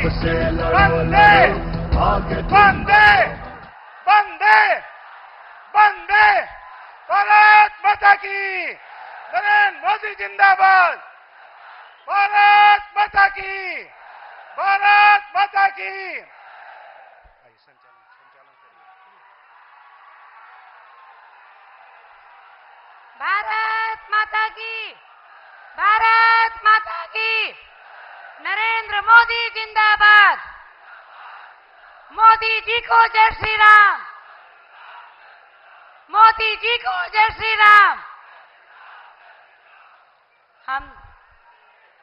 सबसे लड़ो लड़ो आगे वंदे वंदे वंदे भारत माता की। नरेंद्र मोदी जिंदाबाद। भारत माता की। भारत माता की। भारत माता की। भारत माता की। नरेंद्र मोदी जिंदाबाद। मोदी जी को जय श्री राम। मोदी जी को जय श्री राम।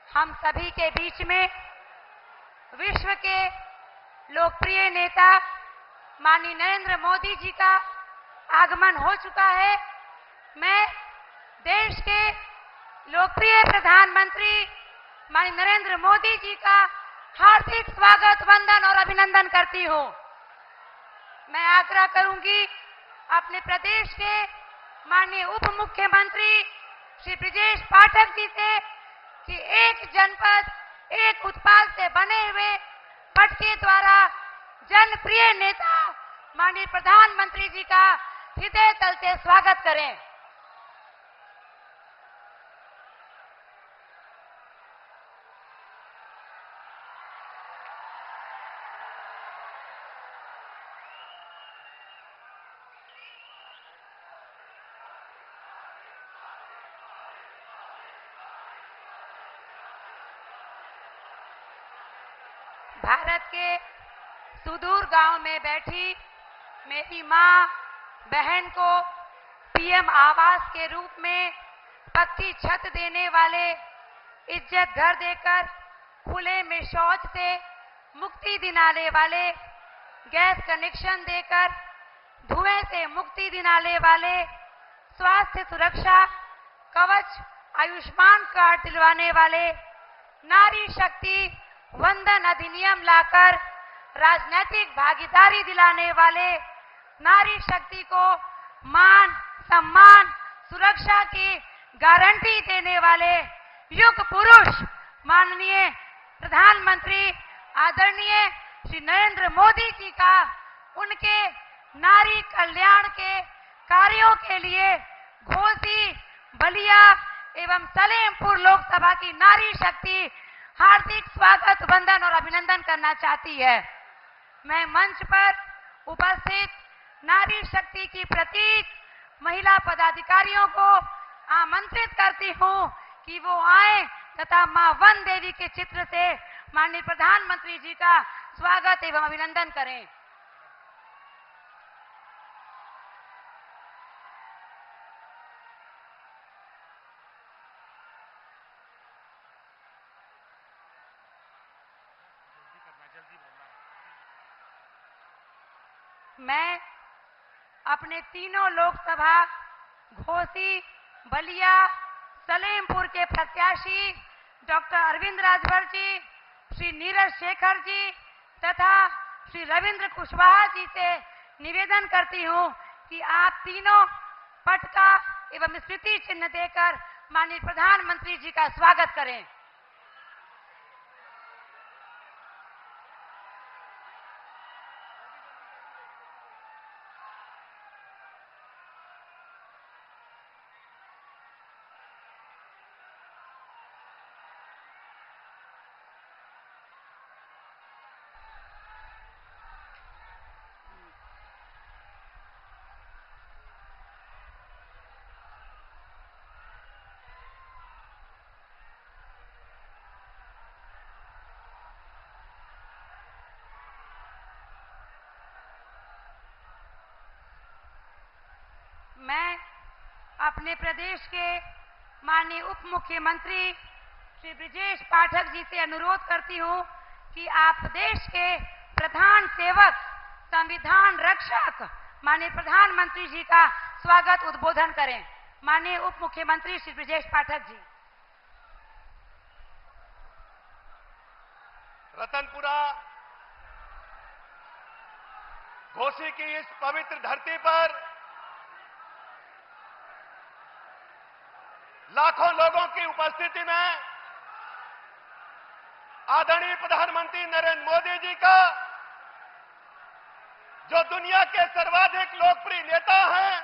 हम सभी के बीच में विश्व के लोकप्रिय नेता माननीय नरेंद्र मोदी जी का आगमन हो चुका है। मैं देश के लोकप्रिय प्रधानमंत्री माननीय नरेंद्र मोदी जी का हार्दिक स्वागत, वंदन और अभिनंदन करती हूं। मैं आग्रह करूंगी अपने प्रदेश के माननीय उप मुख्यमंत्री श्री ब्रिजेश पाठक जी से कि एक जनपद एक उत्पाद से बने हुए पट के द्वारा जनप्रिय नेता माननीय प्रधानमंत्री जी का हृदय तल से स्वागत करें। भारत के सुदूर गांव में बैठी मेरी मां बहन को पीएम आवास के रूप में पक्की छत देने वाले, इज्जत घर देकर खुले में शौच से मुक्ति दिलाने वाले, गैस कनेक्शन देकर धुएं से मुक्ति दिलाने वाले, स्वास्थ्य सुरक्षा कवच आयुष्मान कार्ड दिलवाने वाले, नारी शक्ति वंदन अधिनियम लाकर राजनीतिक भागीदारी दिलाने वाले, नारी शक्ति को मान सम्मान सुरक्षा की गारंटी देने वाले युग पुरुष माननीय प्रधानमंत्री आदरणीय श्री नरेंद्र मोदी जी का उनके नारी कल्याण के कार्यों के लिए घोसी, बलिया एवं सलेमपुर लोकसभा की नारी शक्ति हार्दिक स्वागत, वंदन और अभिनंदन करना चाहती है। मैं मंच पर उपस्थित नारी शक्ति की प्रतीक महिला पदाधिकारियों को आमंत्रित करती हूं कि वो आए तथा मां वन देवी के चित्र से माननीय प्रधानमंत्री जी का स्वागत एवं अभिनंदन करें। मैं अपने तीनों लोकसभा घोसी, बलिया, सलेमपुर के प्रत्याशी डॉक्टर अरविंद राजभर जी, श्री नीरज शेखर जी तथा श्री रविंद्र कुशवाहा जी से निवेदन करती हूं कि आप तीनों पटका एवं स्मृति चिन्ह देकर माननीय प्रधानमंत्री जी का स्वागत करें। मैं अपने प्रदेश के माननीय उप मुख्यमंत्री श्री ब्रिजेश पाठक जी से अनुरोध करती हूं कि आप देश के प्रधान सेवक, संविधान रक्षक माननीय प्रधानमंत्री जी का स्वागत उद्बोधन करें। माननीय उप मुख्यमंत्री श्री ब्रिजेश पाठक जी। रतनपुरा घोसी की इस पवित्र धरती पर लाखों लोगों की उपस्थिति में आदरणीय प्रधानमंत्री नरेंद्र मोदी जी का, जो दुनिया के सर्वाधिक लोकप्रिय नेता हैं,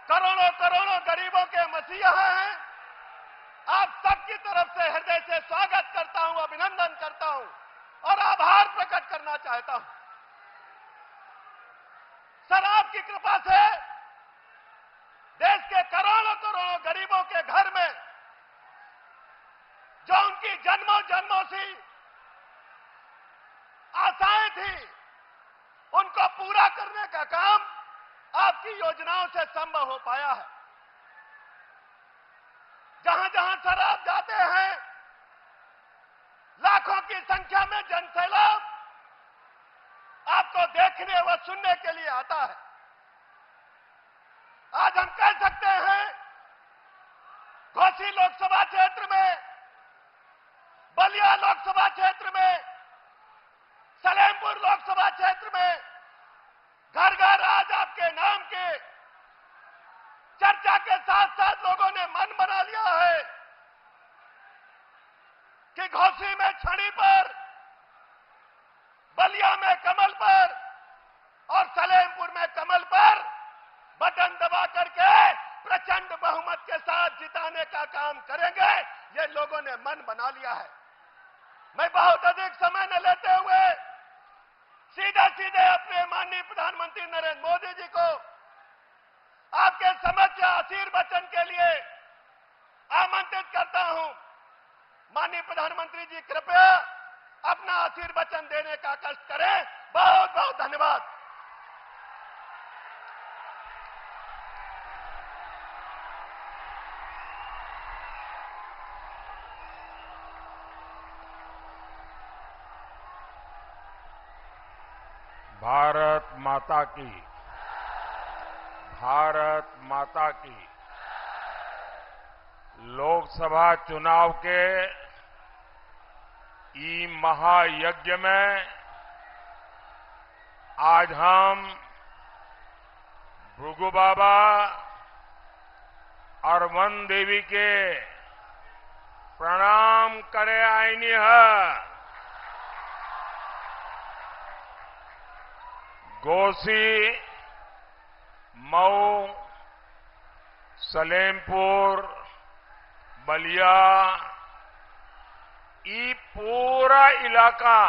करोड़ों करोड़ों गरीबों के मसीहा हैं, आप सबकी तरफ से हृदय से स्वागत करता हूं, अभिनंदन करता हूं और आभार प्रकट करना चाहता हूं। सर, आपकी कृपा से देश के करोड़ों करोड़ों गरीबों के घर में जो उनकी जन्मों जन्मों से आशाएं थी, उनको पूरा करने का काम आपकी योजनाओं से संभव हो पाया है। जहां जहां सर आप जाते हैं, लाखों की संख्या में जनसैलाब आपको देखने व सुनने के लिए आता है। आज हम कह सकते हैं, घोसी लोकसभा क्षेत्र में, बलिया लोकसभा क्षेत्र में, सलेमपुर लोकसभा क्षेत्र में घर घर आज आपके नाम के चर्चा के साथ साथ लोगों ने मन बना लिया है कि घोसी में छड़ी पर, बलिया में कमल पर और सलेमपुर में कमल पर बटन दबा करके प्रचंड बहुमत के साथ जिताने का काम करेंगे। ये लोगों ने मन बना लिया है। मैं बहुत अधिक समय न लेते हुए सीधे सीधे अपने माननीय प्रधानमंत्री नरेंद्र मोदी जी को आपके समक्ष आशीर्वचन के लिए आमंत्रित करता हूं। माननीय प्रधानमंत्री जी, कृपया अपना आशीर्वचन देने का कष्ट करें। बहुत बहुत धन्यवाद। भारत माता की, भारत माता की। लोकसभा चुनाव के ई महायज्ञ में आज हम भृगु बाबा और वन देवी के प्रणाम करे आईनी है। घोसी, मऊ, सलेमपुर, बलिया, ये पूरा इलाका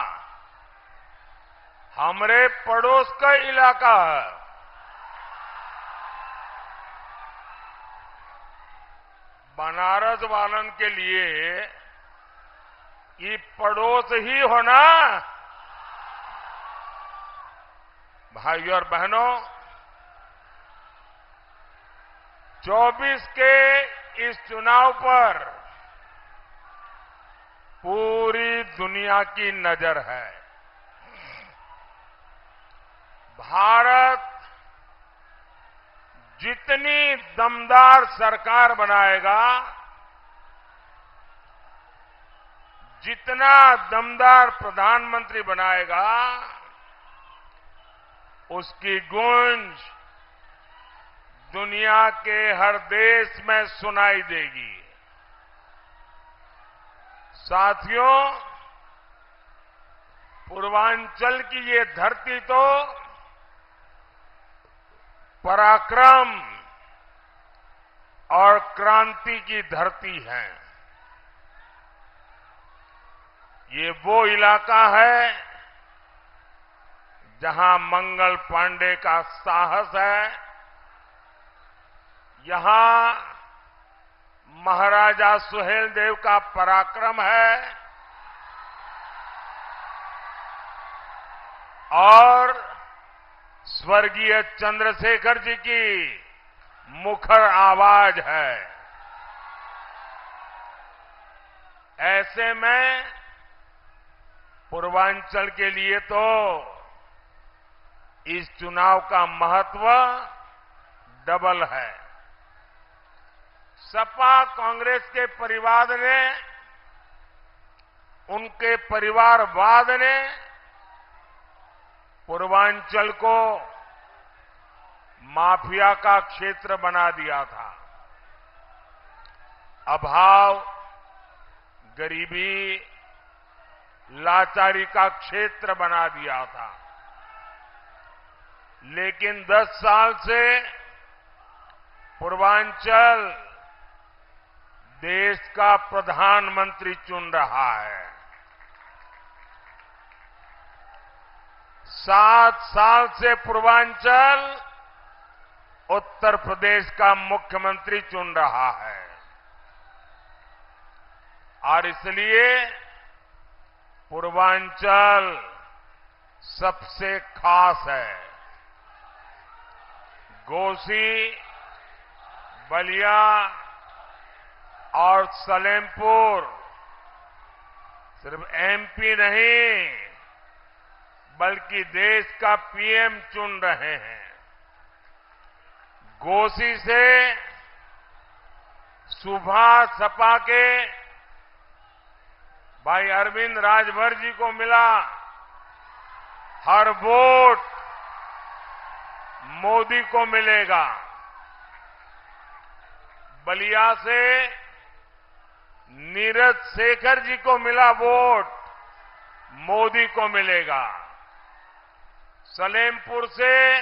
हमरे पड़ोस का इलाका है। बनारस वालन के लिए ये पड़ोस ही होना। भाइयों और बहनों, 24 के इस चुनाव पर पूरी दुनिया की नजर है। भारत जितनी दमदार सरकार बनाएगा, जितना दमदार प्रधानमंत्री बनाएगा, उसकी गूंज दुनिया के हर देश में सुनाई देगी। साथियों, पूर्वांचल की ये धरती तो पराक्रम और क्रांति की धरती है। ये वो इलाका है जहां मंगल पांडे का साहस है, यहां महाराजा सुहेलदेव का पराक्रम है और स्वर्गीय चंद्रशेखर जी की मुखर आवाज है। ऐसे में पूर्वांचल के लिए तो इस चुनाव का महत्व डबल है। सपा कांग्रेस के परिवार ने, उनके परिवारवाद ने पूर्वांचल को माफिया का क्षेत्र बना दिया था। अभाव, गरीबी, लाचारी का क्षेत्र बना दिया था। लेकिन 10 साल से पूर्वांचल देश का प्रधानमंत्री चुन रहा है। 7 साल से पूर्वांचल उत्तर प्रदेश का मुख्यमंत्री चुन रहा है और इसलिए पूर्वांचल सबसे खास है। घोसी, बलिया और सलेमपुर सिर्फ एमपी नहीं बल्कि देश का पीएम चुन रहे हैं। घोसी से सुबह सपा के भाई अरविंद राजभर जी को मिला। हर वोट मोदी को मिलेगा। बलिया से नीरज शेखर जी को मिला वोट, मोदी को मिलेगा। सलेमपुर से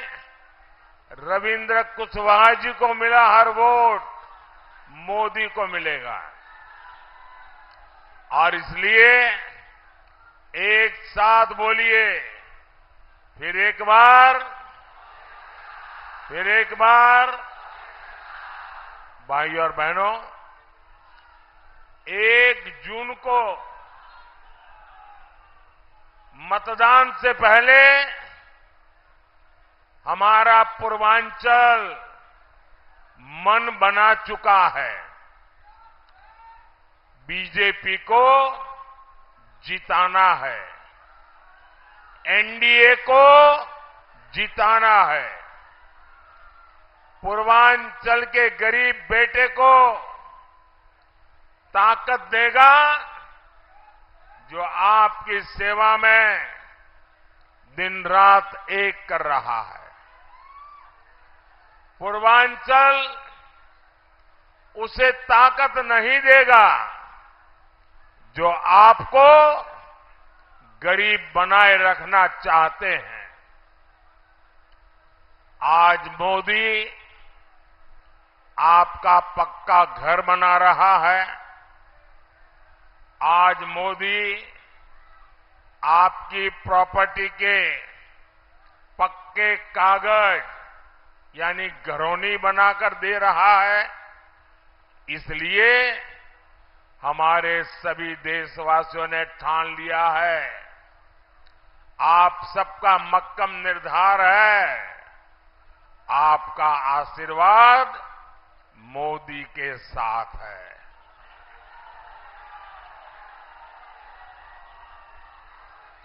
रविंद्र कुशवाहा जी को मिला हर वोट, मोदी को मिलेगा। और इसलिए एक साथ बोलिए, फिर एक बार भाई और बहनों, 1 जून को मतदान से पहले हमारा पूर्वांचल मन बना चुका है। बीजेपी को जिताना है, एनडीए को जिताना है, पूर्वांचल के गरीब बेटे को ताकत देगा जो आपकी सेवा में दिन रात एक कर रहा है। पूर्वांचल उसे ताकत नहीं देगा जो आपको गरीब बनाए रखना चाहते हैं। आज मोदी आपका पक्का घर बना रहा है। आज मोदी आपकी प्रॉपर्टी के पक्के कागज यानी घरौनी बनाकर दे रहा है। इसलिए हमारे सभी देशवासियों ने ठान लिया है, आप सबका मक्कम निर्धार है, आपका आशीर्वाद मोदी के साथ है।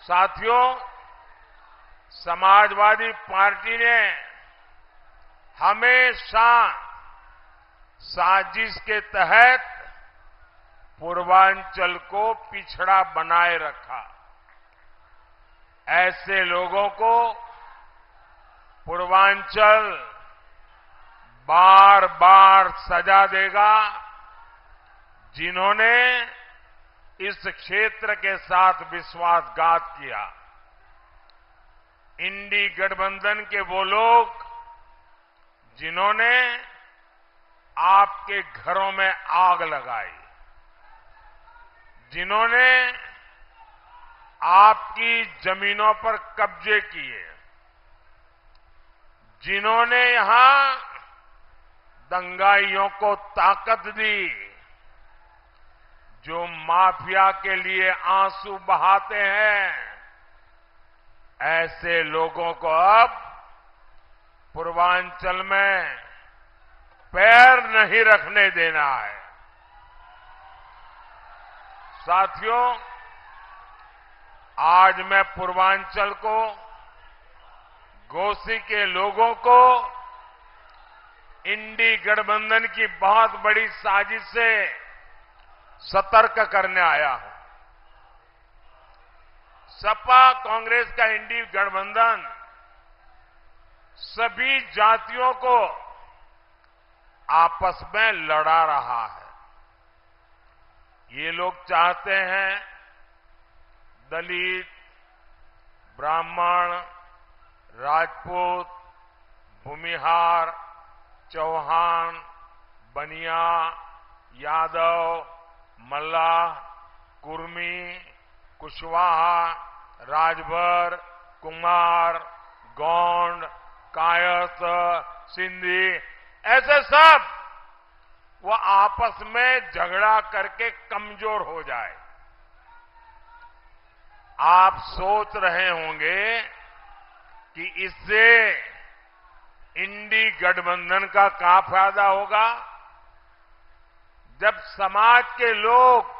साथियों, समाजवादी पार्टी ने हमेशा साजिश के तहत पूर्वांचल को पिछड़ा बनाए रखा। ऐसे लोगों को पूर्वांचल बार बार सजा देगा जिन्होंने इस क्षेत्र के साथ विश्वासघात किया। इंडी गठबंधन के वो लोग जिन्होंने आपके घरों में आग लगाई, जिन्होंने आपकी जमीनों पर कब्जे किए, जिन्होंने यहां दंगाइयों को ताकत दी, जो माफिया के लिए आंसू बहाते हैं, ऐसे लोगों को अब पूर्वांचल में पैर नहीं रखने देना है। साथियों, आज मैं पूर्वांचल को, घोसी के लोगों को इंडी गठबंधन की बहुत बड़ी साजिश से सतर्क करने आया हूं। सपा कांग्रेस का इंडी गठबंधन सभी जातियों को आपस में लड़ा रहा है। ये लोग चाहते हैं दलित, ब्राह्मण, राजपूत, भूमिहार, चौहान, बनिया, यादव, मल्लाह, कुर्मी, कुशवाहा, राजभर, कुमार, गौंड, कायस्थ, सिंधी, ऐसे सब वो आपस में झगड़ा करके कमजोर हो जाए। आप सोच रहे होंगे कि इससे इंडी गठबंधन का क्या फायदा होगा। जब समाज के लोग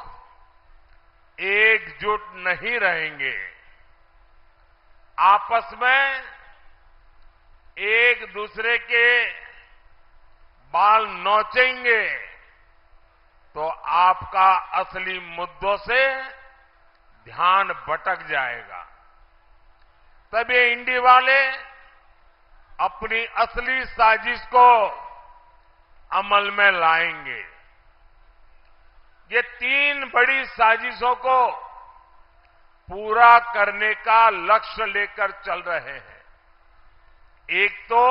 एकजुट नहीं रहेंगे, आपस में एक दूसरे के बाल नोचेंगे, तो आपका असली मुद्दों से ध्यान भटक जाएगा। तब ये इंडी वाले अपनी असली साजिश को अमल में लाएंगे। ये 3 बड़ी साजिशों को पूरा करने का लक्ष्य लेकर चल रहे हैं। एक तो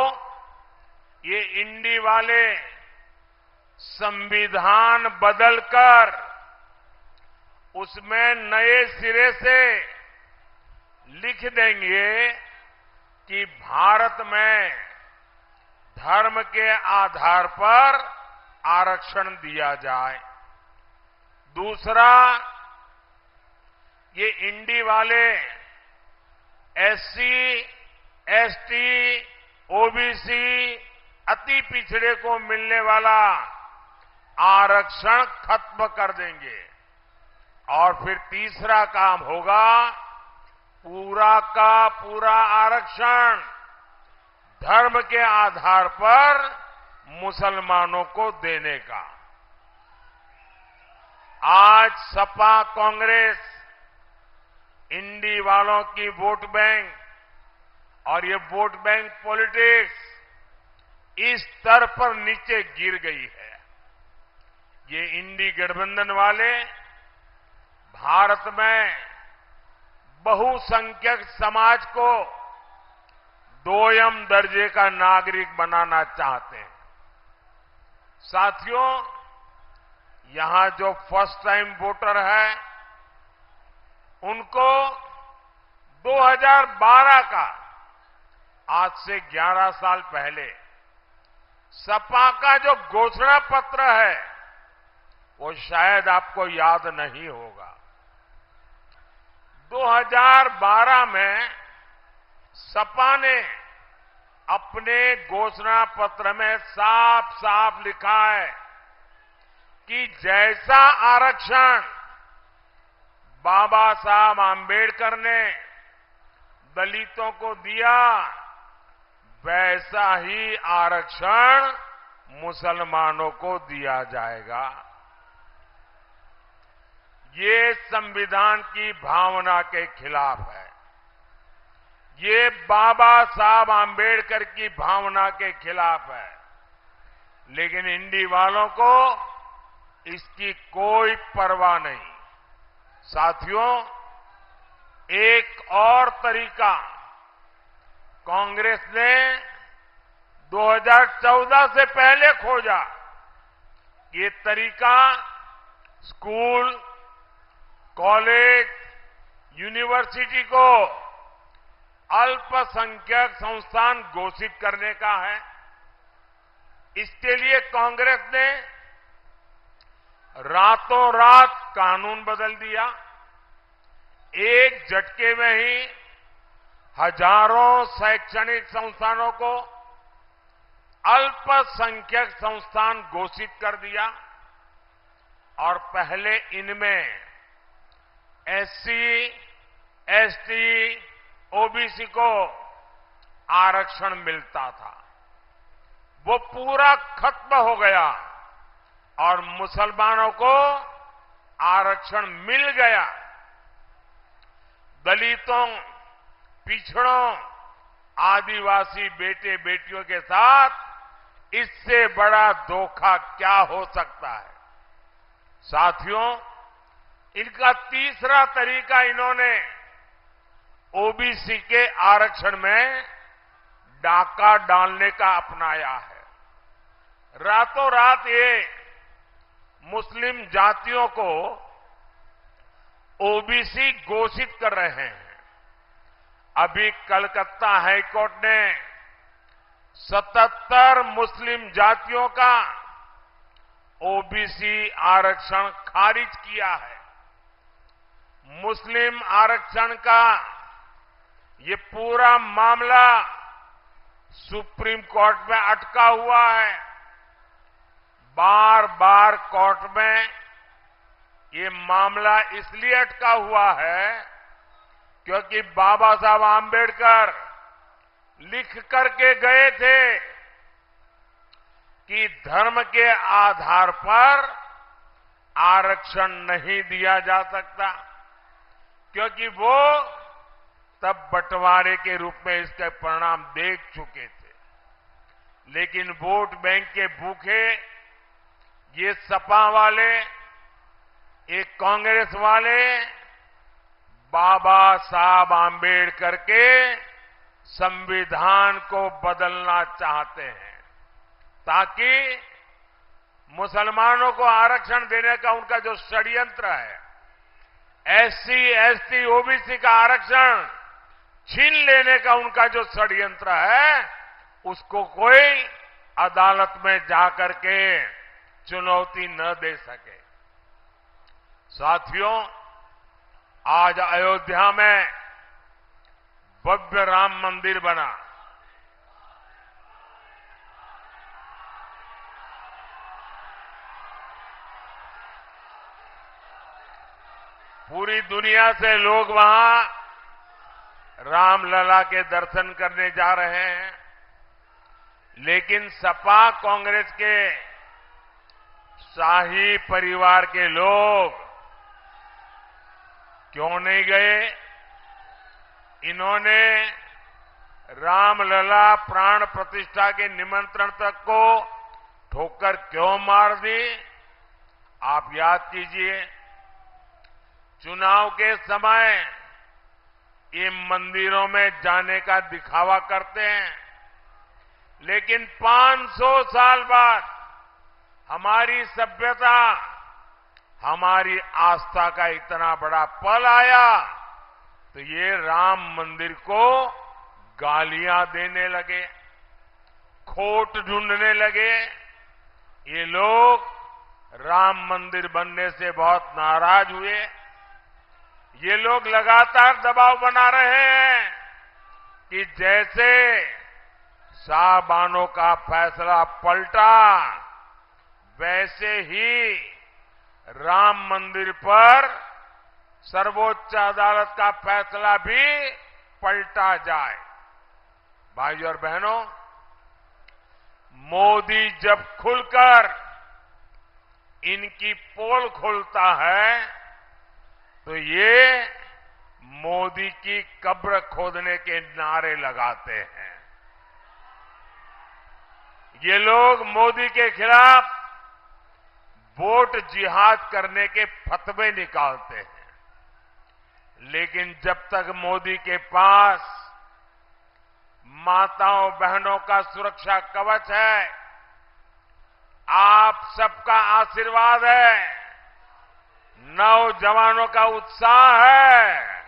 ये इंडी वाले संविधान बदलकर उसमें नए सिरे से लिख देंगे कि भारत में धर्म के आधार पर आरक्षण दिया जाए। दूसरा, ये इंडी वाले एससी, एसटी, ओबीसी, अति पिछड़े को मिलने वाला आरक्षण खत्म कर देंगे। और फिर तीसरा काम होगा पूरा का पूरा आरक्षण धर्म के आधार पर मुसलमानों को देने का। आज सपा कांग्रेस इंडी वालों की वोट बैंक और ये वोट बैंक पॉलिटिक्स इस स्तर पर नीचे गिर गई है। ये इंडी गठबंधन वाले भारत में बहुसंख्यक समाज को 2ym दर्जे का नागरिक बनाना चाहते हैं। साथियों, यहां जो फर्स्ट टाइम वोटर है उनको 2012 का, आज से 11 साल पहले सपा का जो घोषणा पत्र है वो शायद आपको याद नहीं होगा। 2012 में सपा ने अपने घोषणा पत्र में साफ साफ लिखा है कि जैसा आरक्षण बाबा साहब आंबेडकर ने दलितों को दिया, वैसा ही आरक्षण मुसलमानों को दिया जाएगा। ये संविधान की भावना के खिलाफ है। ये बाबा साहब आंबेडकर की भावना के खिलाफ है। लेकिन इंडी वालों को इसकी कोई परवाह नहीं। साथियों, एक और तरीका कांग्रेस ने 2014 से पहले खोजा। ये तरीका स्कूल, कॉलेज, यूनिवर्सिटी को अल्पसंख्यक संस्थान घोषित करने का है। इसके लिए कांग्रेस ने रातों रात कानून बदल दिया। एक झटके में ही हजारों शैक्षणिक संस्थानों को अल्पसंख्यक संस्थान घोषित कर दिया और पहले इनमें एससी, एसटी, ओबीसी को आरक्षण मिलता था। वो पूरा खत्म हो गया और मुसलमानों को आरक्षण मिल गया। दलितों, पिछड़ों, आदिवासी बेटे बेटियों के साथ इससे बड़ा धोखा क्या हो सकता है। साथियों, इनका तीसरा तरीका इन्होंने ओबीसी के आरक्षण में डाका डालने का अपनाया है। रातों रात ये मुस्लिम जातियों को ओबीसी घोषित कर रहे हैं। अभी कलकत्ता हाईकोर्ट ने 77 मुस्लिम जातियों का ओबीसी आरक्षण खारिज किया है। मुस्लिम आरक्षण का ये पूरा मामला सुप्रीम कोर्ट में अटका हुआ है। बार बार कोर्ट में ये मामला इसलिए अटका हुआ है क्योंकि बाबा साहब आंबेडकर लिख करके गए थे कि धर्म के आधार पर आरक्षण नहीं दिया जा सकता, क्योंकि वो तब बंटवारे के रूप में इसके परिणाम देख चुके थे। लेकिन वोट बैंक के भूखे ये सपा वाले, एक कांग्रेस वाले बाबा साहब आंबेडकर के संविधान को बदलना चाहते हैं ताकि मुसलमानों को आरक्षण देने का उनका जो षड्यंत्र है, एससी, एसटी, ओबीसी का आरक्षण छीन लेने का उनका जो षड्यंत्र है, उसको कोई अदालत में जाकर के चुनौती न दे सके। साथियों, आज अयोध्या में भव्य राम मंदिर बना। पूरी दुनिया से लोग वहां रामलला के दर्शन करने जा रहे हैं, लेकिन सपा कांग्रेस के शाही परिवार के लोग क्यों नहीं गए? इन्होंने रामलला प्राण प्रतिष्ठा के निमंत्रण तक को ठोकर क्यों मार दी? आप याद कीजिए, चुनाव के समय ये मंदिरों में जाने का दिखावा करते हैं, लेकिन 500 साल बाद हमारी सभ्यता, हमारी आस्था का इतना बड़ा पल आया तो ये राम मंदिर को गालियां देने लगे, खोट ढूंढने लगे। ये लोग राम मंदिर बनने से बहुत नाराज हुए। ये लोग लगातार दबाव बना रहे हैं कि जैसे साहबानों का फैसला पलटा, वैसे ही राम मंदिर पर सर्वोच्च अदालत का फैसला भी पलटा जाए। भाइयों और बहनों, मोदी जब खुलकर इनकी पोल खोलता है तो ये मोदी की कब्र खोदने के नारे लगाते हैं। ये लोग मोदी के खिलाफ वोट जिहाद करने के फतवे निकालते हैं, लेकिन जब तक मोदी के पास माताओं बहनों का सुरक्षा कवच है, आप सबका आशीर्वाद है, नौजवानों का उत्साह है,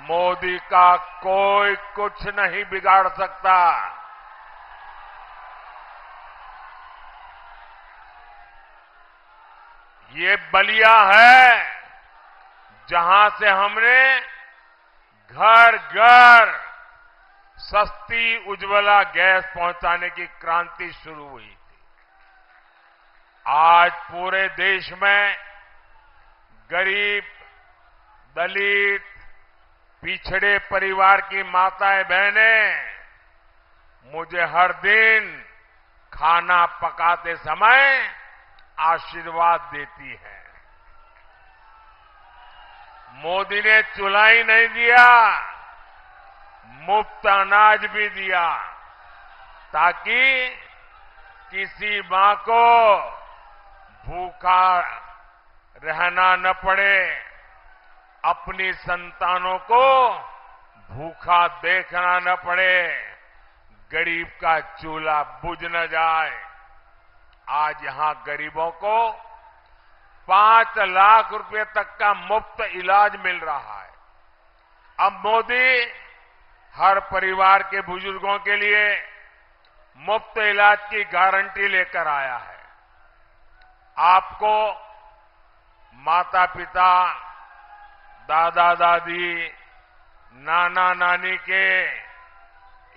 मोदी का कोई कुछ नहीं बिगाड़ सकता। ये बलिया है जहां से हमने घर घर सस्ती उज्ज्वला गैस पहुंचाने की क्रांति शुरू हुई थी। आज पूरे देश में गरीब, दलित, पिछड़े परिवार की माताएं बहनें मुझे हर दिन खाना पकाते समय आशीर्वाद देती है। मोदी ने चूल्हा ही नहीं दिया, मुफ्त अनाज भी दिया ताकि किसी मां को भूखा रहना न पड़े, अपनी संतानों को भूखा देखना न पड़े, गरीब का चूल्हा बुझ न जाए। आज यहां गरीबों को 5 लाख रुपए तक का मुफ्त इलाज मिल रहा है। अब मोदी हर परिवार के बुजुर्गों के लिए मुफ्त इलाज की गारंटी लेकर आया है। आपको माता पिता, दादा दादी, नाना नानी के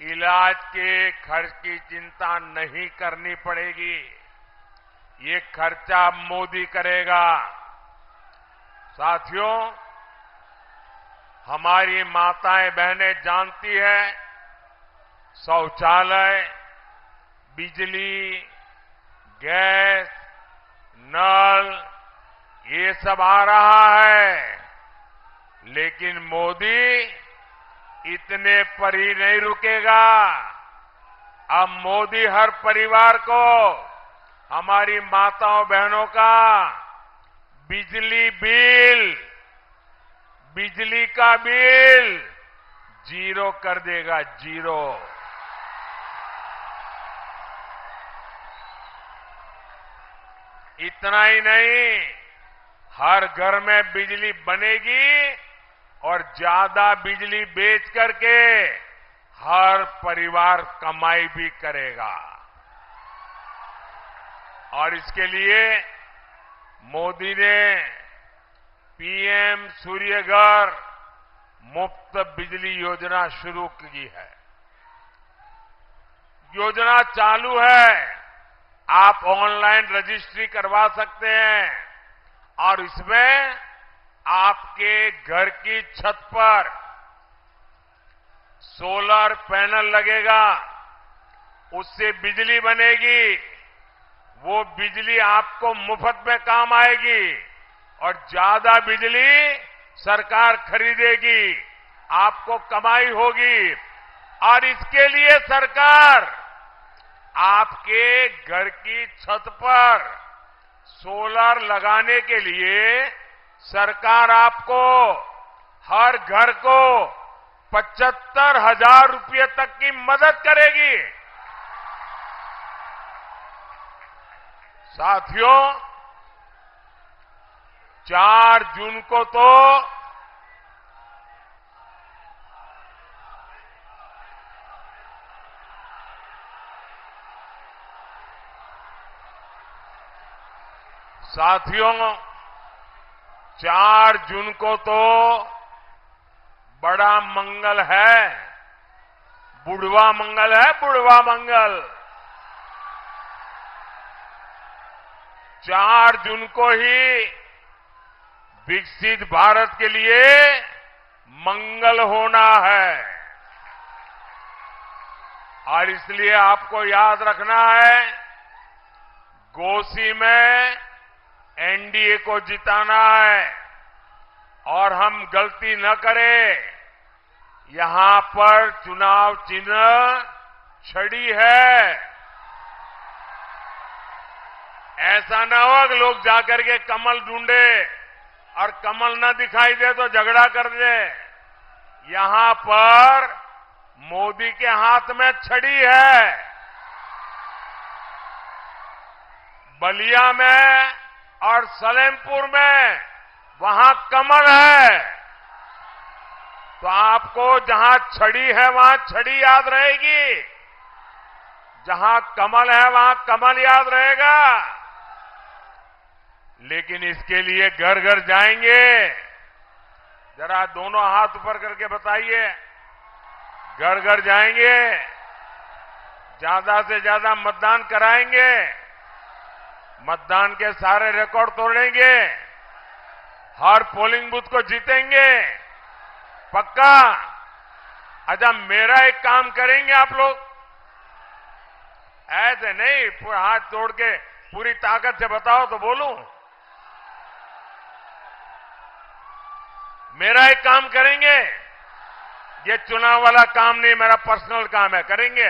इलाज के खर्च की चिंता नहीं करनी पड़ेगी। ये खर्चा मोदी करेगा। साथियों, हमारी माताएं बहनें जानती है, शौचालय, बिजली, गैस, नल, ये सब आ रहा है, लेकिन मोदी इतने पर ही नहीं रुकेगा। अब मोदी हर परिवार को, हमारी माताओं बहनों का बिजली का बिल 0 कर देगा, 0। इतना ही नहीं, हर घर में बिजली बनेगी और ज्यादा बिजली बेच करके हर परिवार कमाई भी करेगा। और इसके लिए मोदी ने पीएम सूर्यघर मुफ्त बिजली योजना शुरू की है। योजना चालू है, आप ऑनलाइन रजिस्ट्री करवा सकते हैं और इसमें आपके घर की छत पर सोलर पैनल लगेगा, उससे बिजली बनेगी। वो बिजली आपको मुफ्त में काम आएगी और ज्यादा बिजली सरकार खरीदेगी, आपको कमाई होगी। और इसके लिए सरकार आपके घर की छत पर सोलर लगाने के लिए सरकार आपको हर घर को 75,000 रुपये तक की मदद करेगी। साथियों, 4 जून को तो साथियों 4 जून को तो बड़ा मंगल है, बुढ़वा मंगल है, बुढ़वा मंगल। 4 जून को ही विकसित भारत के लिए मंगल होना है और इसलिए आपको याद रखना है, घोसी में एनडीए को जिताना है और हम गलती न करें। यहां पर चुनाव चिन्ह छड़ी है। ऐसा न हो कि लोग जाकर के कमल ढूंढे और कमल न दिखाई दे तो झगड़ा कर दे। यहां पर मोदी के हाथ में छड़ी है। बलिया में और सलेमपुर में वहां कमल है, तो आपको जहां छड़ी है वहां छड़ी याद रहेगी, जहां कमल है वहां कमल याद रहेगा। लेकिन इसके लिए घर घर जाएंगे। जरा दोनों हाथ ऊपर करके बताइए, घर घर जाएंगे, ज्यादा से ज्यादा मतदान कराएंगे, मतदान के सारे रिकॉर्ड तोड़ेंगे, हर पोलिंग बूथ को जीतेंगे, पक्का। अच्छा, मेरा एक काम करेंगे आप लोग, ऐसे नहीं पूरा हाथ तोड़ के पूरी ताकत से बताओ तो बोलूं। मेरा एक काम करेंगे, ये चुनाव वाला काम नहीं, मेरा पर्सनल काम है, करेंगे।